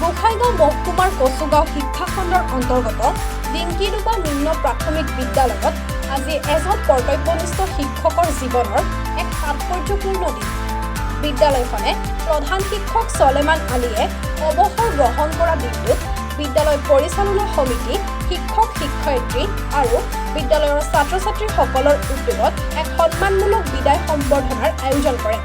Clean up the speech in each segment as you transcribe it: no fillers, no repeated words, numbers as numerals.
গোসাইগাঁও মহকুমাৰ কচুগাঁও শিক্ষাখণ্ডৰ অন্তৰ্গত ডিংকিডুবা নিম্ন প্ৰাথমিক বিদ্যালয়ত আজি এজন কৰ্তব্যনিষ্ঠ শিক্ষকৰ জীৱনৰ এক তাৎপৰ্যপূৰ্ণ দিন। বিদ্যালয়খনে প্ৰধান শিক্ষক চলেমান আলীয়ে অৱসৰ গ্ৰহণ কৰা দিনটোত বিদ্যালয় পৰিচালনা সমিতি, শিক্ষক শিক্ষয়িত্ৰী আৰু বিদ্যালয়ৰ ছাত্ৰ-ছাত্ৰীসকলৰ উদ্যোগত এক সন্মানমূলক বিদায় সম্বৰ্ধনাৰ আয়োজন কৰে।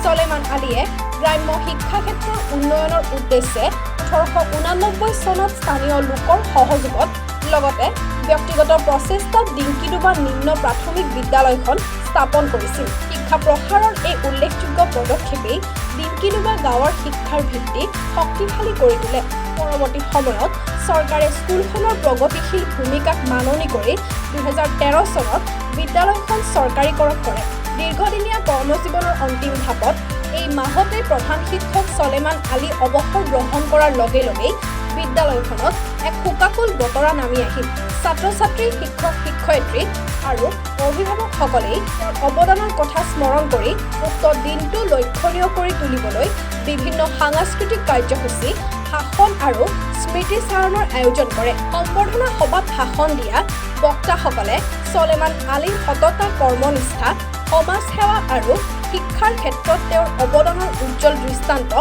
চলেমান আলীয়ে গ্ৰাম্য শিক্ষা ক্ষেত্ৰৰ উন্নয়নৰ উদ্দেশ্যে 1889 চনত স্থানীয় লোকৰ সহযোগত লগতে ব্যক্তিগত প্ৰচেষ্টাত ডিংকিডুবা নিম্ন প্ৰাথমিক বিদ্যালয়খন স্থাপন কৰিছিল। শিক্ষা প্ৰসাৰৰ এই উল্লেখযোগ্য পদক্ষেপেই ডিংকিডুবা গাঁৱৰ শিক্ষাৰ ভিত্তি শক্তিশালী কৰি তোলে। পৰৱৰ্তী সময়ত চৰকাৰে স্কুলখনৰ প্ৰগতিশীল ভূমিকাক মাননি কৰি 2013 চনত বিদ্যালয়খন চৰকাৰীকৰণ কৰে। দীৰ্ঘদিনীয়া কৰ্মজীৱনৰ অন্তিম ধাপত এই মাহতে প্ৰধান শিক্ষক চলেমান আলী অৱসৰ গ্ৰহণ কৰাৰ লগে লগেই বিদ্যালয়খনত এক শোকাকুল বতৰা নামি আহিল। ছাত্ৰ-ছাত্ৰী, শিক্ষক শিক্ষয়িত্ৰী আৰু অভিভাৱকসকলেই তেওঁৰ অৱদানৰ কথা স্মৰণ কৰি উক্ত দিনটো লক্ষণীয় কৰি তুলিবলৈ বিভিন্ন সাংস্কৃতিক কাৰ্যসূচী, ভাষণ আৰু স্মৃতিচাৰণৰ আয়োজন কৰে। সম্বৰ্ধনা সভাত ভাষণ দিয়া বক্তাসকলে চলেমান আলীৰ সততা, কৰ্মনিষ্ঠা, সমাজ সেৱা আৰু শিক্ষাৰ ক্ষেত্ৰত তেওঁৰ অৱদানৰ উজ্জ্বল দৃষ্টান্ত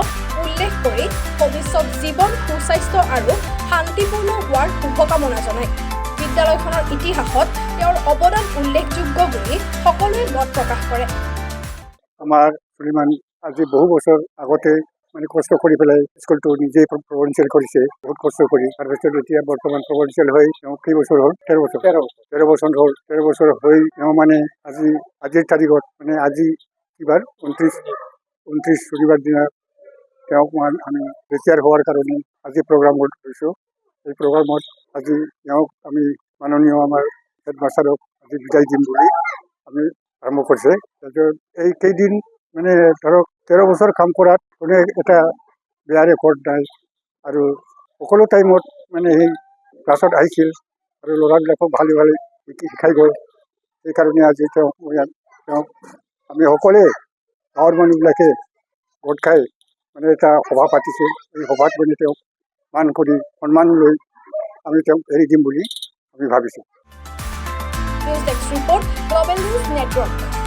উল্লেখ কৰি ভৱিষ্যত জীৱন সুস্বাস্থ্য আৰু শান্তিপূৰ্ণ হোৱাৰ শুভকামনা জনায়। বিদ্যালয়খনৰ ইতিহাসত তেওঁৰ অৱদান উল্লেখযোগ্য বুলি সকলোৱে মত প্ৰকাশ কৰে। আমাৰ চলেমান আজি বহু বছৰ আগতে কষ্ট কৰি পেলাই স্কুলটো নিজেই প্ৰভিঞ্চিয়েল কৰিছে, বহুত কষ্ট কৰি। তাৰপিছত এতিয়া বৰ্তমান প্ৰভিঞ্চিয়েল হৈ তেওঁ কেইবছৰ হ'ল? 13 বছৰ হ'ল। 13 বছৰ হৈ তেওঁ আজিৰ তাৰিখত আজি কিবাৰ 29 শনিবাৰ দিনা তেওঁক আমি ৰিটায়াৰ হোৱাৰ কাৰণে আজি প্ৰগ্ৰামত হৈছোঁ। এই প্ৰগ্ৰামত আজি তেওঁক আমি মাননীয় আমাৰ হেডমাষ্টাৰক আজি বিদায় দিম বুলি আমি আৰম্ভ কৰিছে। তাৰপিছত এই কেইদিন ধৰক 13 বছৰ কাম কৰাত কোনে এটা বেয়া ৰেকৰ্ড নাই আৰু সকলো টাইমত সেই ক্লাছত আহিছিল আৰু ল'ৰাবিলাকক ভালে ভালে শিকাই গ'ল। সেইকাৰণে আজি তেওঁক আমি সকলোৱে গাঁৱৰ মানুহবিলাকে গোট খাই এটা সভা পাতিছে। এই সভাত তেওঁক মান কৰি সন্মান লৈ আমি তেওঁক এৰি দিম বুলি আমি ভাবিছোঁ। News desk report, global news network.